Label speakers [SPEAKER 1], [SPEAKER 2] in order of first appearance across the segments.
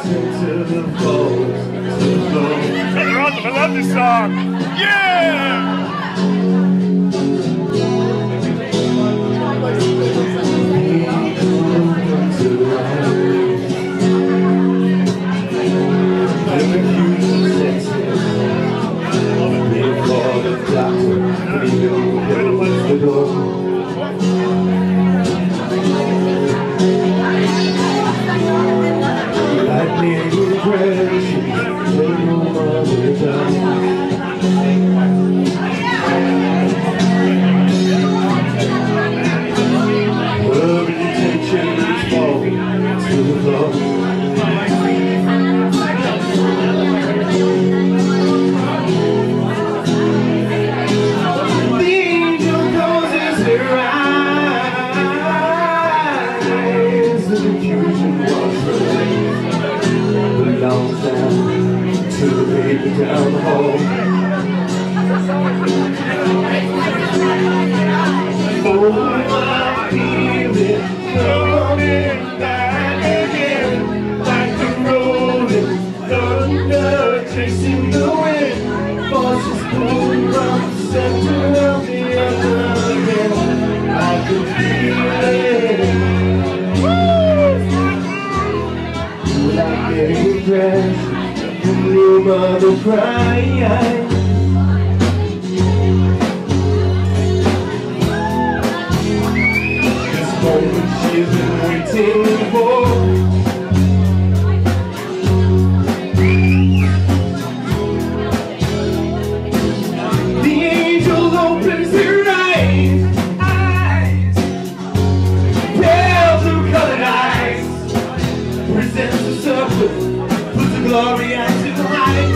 [SPEAKER 1] to the floor, to the floor.
[SPEAKER 2] They're awesome. I love this song. Yeah!
[SPEAKER 1] Down the hall. Oh, I feel it coming back again, like the rolling thunder chasing the wind. Forces pulling from the center of the earth again. I can feel it. Without getting dressed, your mother crying. This moment she's been waiting for. The angel opens her eyes, pale blue colored eyes, presents a surface, puts the glory out to the light.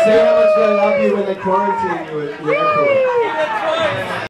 [SPEAKER 1] Say how much I love you when they quarantine you at the airport.